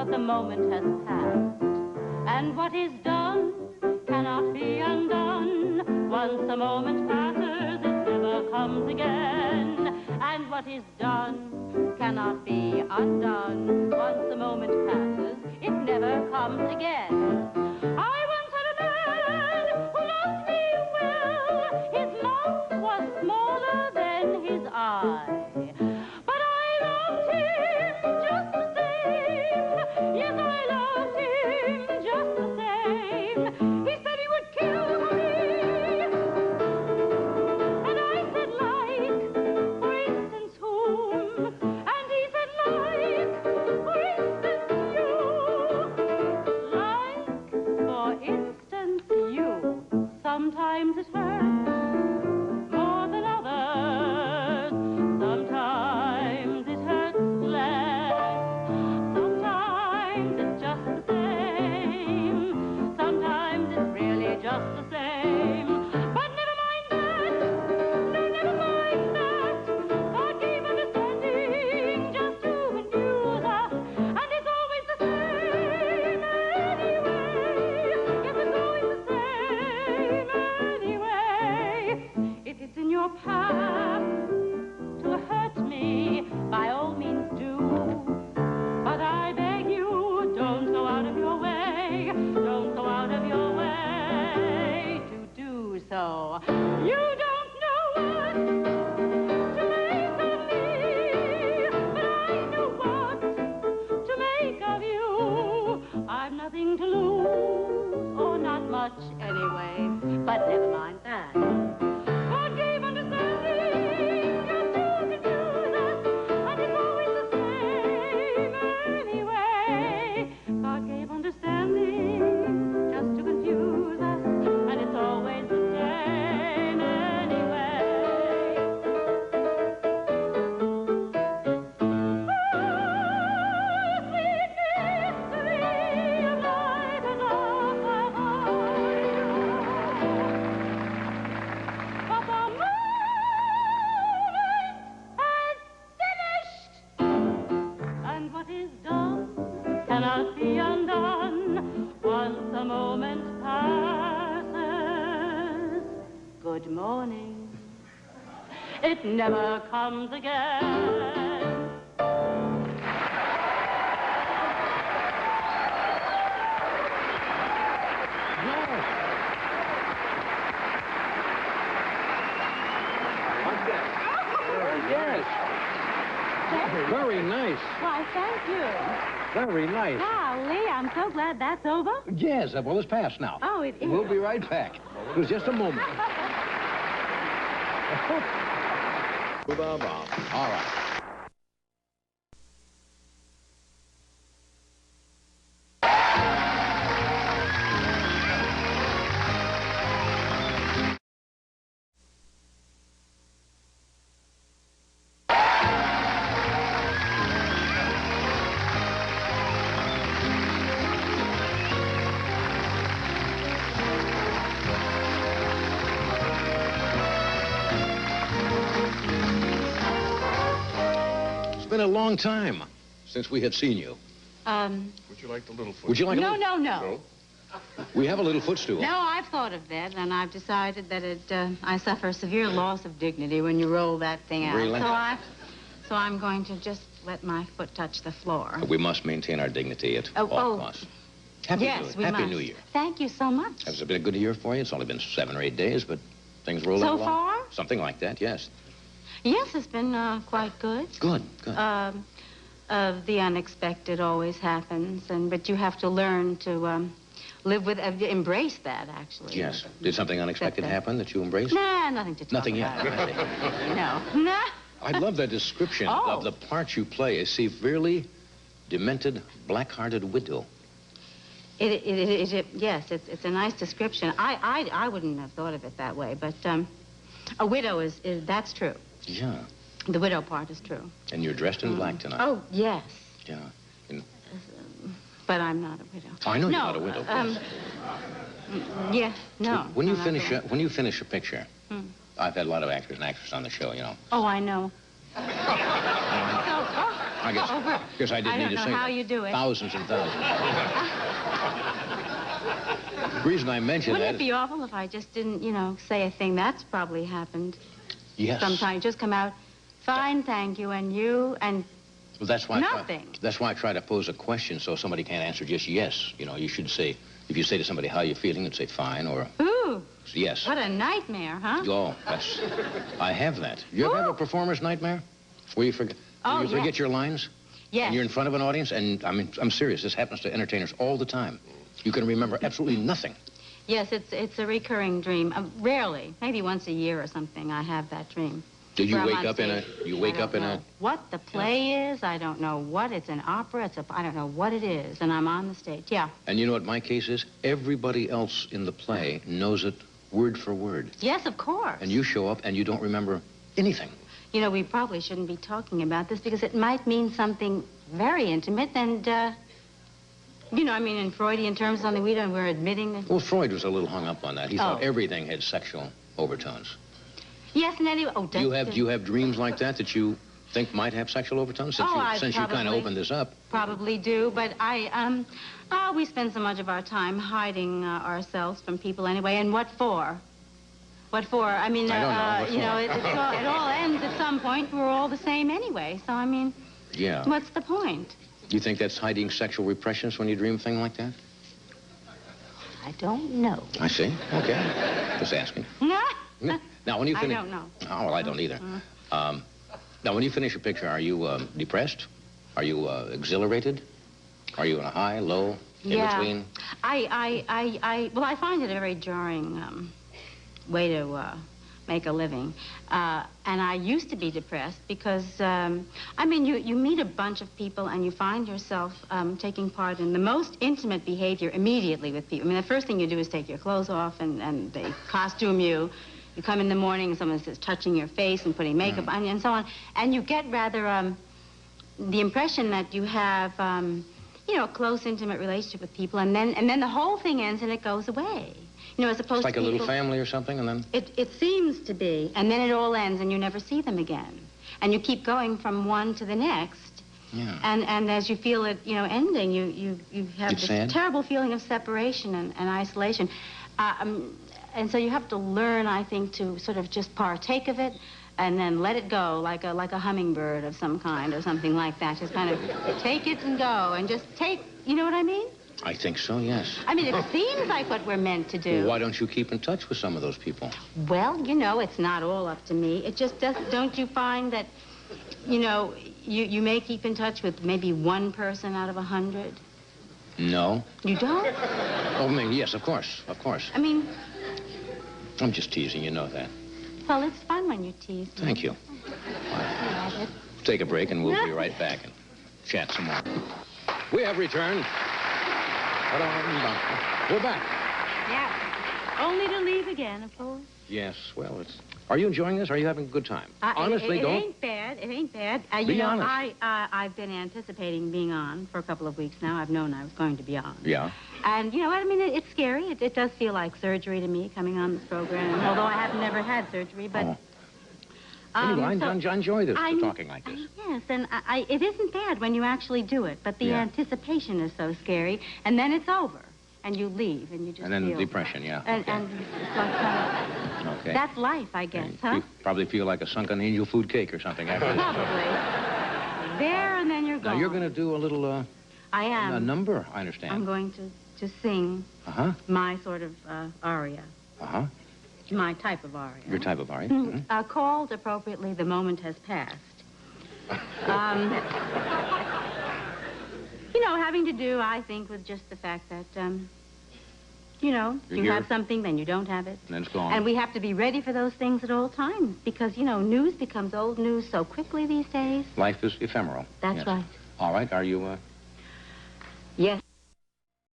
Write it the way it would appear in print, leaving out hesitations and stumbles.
but the moment has passed. And what is done cannot be undone. Once a moment passes, it never comes again. And what is done cannot be undone. Once a moment passes, it never comes again. I once had a man who loved me well. His mouth was smaller than his eye. But I loved him just the same. Yes, I loved him just the same. He said he would kill for me. And I said, like, for instance, whom? And he said, like, for instance, you. Like, for instance, you. Sometimes it hurts more than others. Sometimes it hurts less. Sometimes it's just the same. Sometimes it's really just the same. But never mind that. No, never mind that. God gave understanding just to confuse us. And it's always the same anyway. Yes, it's always the same anyway. If it's in your path to hurt me, by all means do. But I beg you, don't go out of your way. Don't go out of your way to do so. You don't know what to make of me, but I know what to make of you. I've nothing to lose, or not much anyway. But never mind that. God gave understanding just to confuse us, and it's always the same anyway. God gave understanding just to confuse us, and it's always the same anyway. Oh, sweet mystery of life and love have I you. But the moment has finished, and what is done cannot be undone. Once a moment passes, good morning, it never comes again. Yes. Very nice. Why, thank you. Very nice. Golly, I'm so glad that's over. Yes, well, it's past now. Oh, it is. We'll be right back. It was just a moment. All right. It's been a long time since we had seen you. Would you like the little foot? Would you like a little... No. We have a little footstool. No, I've thought of that, and I've decided that I suffer severe loss of dignity when you roll that thing out. Really? So I'm going to just let my foot touch the floor. We must maintain our dignity at all costs. Happy New Year. Thank you so much. Has it been a good year for you? It's only been 7 or 8 days, but things rolling along. So far? Something like that, yes. Yes, it's been quite good. Good. The unexpected always happens, but you have to learn to live with, embrace that, actually. Yes. Did something unexpected happen that you embraced? Nah, nothing to talk Nothing about. yet. No. I love that description of the part you play, a severely demented, black-hearted widow. Yes, it's a nice description. I wouldn't have thought of it that way, but a widow that's true. Yeah. The widow part is true. And you're dressed in black tonight. Oh, yes. Yeah. But I'm not a widow. I know you're not a widow. Yeah, no. When you finish a picture, I've had a lot of actors and actresses on the show, you know. Oh, I know. I guess I didn't need to say that. I don't know how you do it. Thousands and thousands. The reason I mention Wouldn't that... it be awful if I just didn't, say a thing? That's probably happened. Yes. Sometimes just come out, fine, thank you, and you, and well, that's why nothing. That's why I try to pose a question so somebody can't answer just yes. You should say, if you say to somebody, how are you feeling, and say fine, or... Ooh. Yes. What a nightmare, huh? Oh, I have that. You ever have a performer's nightmare? Where you forget... Oh, you forget your lines? Yes. And you're in front of an audience, and I'm serious. This happens to entertainers all the time. You can remember absolutely nothing. Yes, it's a recurring dream. Rarely, maybe once a year or something, I have that dream. Do you wake up in a... You wake up in a... What the play is, I don't know what. It's an opera, I don't know what it is, and I'm on the stage, yeah. And you know what my case is? Everybody else in the play knows it word for word. Yes, of course. And you show up and you don't remember anything. We probably shouldn't be talking about this because it might mean something very intimate and, in Freudian terms, something we're admitting that... Well, Freud was a little hung up on that. He thought everything had sexual overtones. Yes, and anyway... Do you have dreams like that you think might have sexual overtones since you kind of opened this up? Probably do, but we spend so much of our time hiding ourselves from people anyway, and what for? What for? I don't know. It all ends at some point. We're all the same anyway, so Yeah. What's the point? You think that's hiding sexual repressions when you dream a thing like that? I don't know. I see. Okay. Just asking. Now, when you finish... I don't know. Oh, well, I don't either. Now, when you finish a picture, are you depressed? Are you exhilarated? Are you in a high, low, in between? I find it a very jarring way to make a living. And I used to be depressed because, you meet a bunch of people and you find yourself taking part in the most intimate behavior immediately with people. The first thing you do is take your clothes off and they costume you. You come in the morning and someone says touching your face and putting makeup on you and so on. And you get rather the impression that you have, a close, intimate relationship with people. And then the whole thing ends and it goes away. As opposed it's like to a little family or something, and then... It seems to be. And then it all ends and you never see them again. And you keep going from one to the next. Yeah. And as you feel it, ending, you have It's this sad. terrible feeling of separation and isolation. And so you have to learn, I think, to sort of just partake of it and then let it go like a hummingbird of some kind or something like that. Just kind of take it and go and just take, you know what I mean? I think so, yes. It seems like what we're meant to do. Well, why don't you keep in touch with some of those people? Well, it's not all up to me. It just does. Don't you find that, you may keep in touch with maybe one person out of 100? No. You don't? Oh, yes, of course. I'm just teasing, you know that. Well, it's fun when you tease me. Thank you. Take a break and we'll be right back and chat some more. We have returned. We're back. Yeah. Only to leave again, of course. Yes, well, Are you enjoying this? Are you having a good time? Honestly, it ain't bad. It ain't bad. Be honest. I've been anticipating being on for a couple of weeks now. I've known I was going to be on. Yeah. And, it's scary. It does feel like surgery to me coming on this program, although I have never had surgery, but... Oh. Anyway, I enjoy this, talking like this. Yes, and it isn't bad when you actually do it, but the anticipation is so scary, and then it's over, and you leave, and you just And then feel... depression, yeah. And it's like okay. That's life, I guess, huh? You probably feel like a sunken angel food cake or something after this. Probably. There, and then you're gone. Now, you're going to do a little... I am. A number, I understand. I'm going to sing my sort of aria. Uh-huh. My type of aria. Your type of aria? Mm-hmm. Called appropriately, The Moment Has Passed. Having to do, I think, with just the fact that, you have something, then you don't have it. And then it's gone. And we have to be ready for those things at all times because, news becomes old news so quickly these days. Life is ephemeral. That's right. All right, are you... Yes,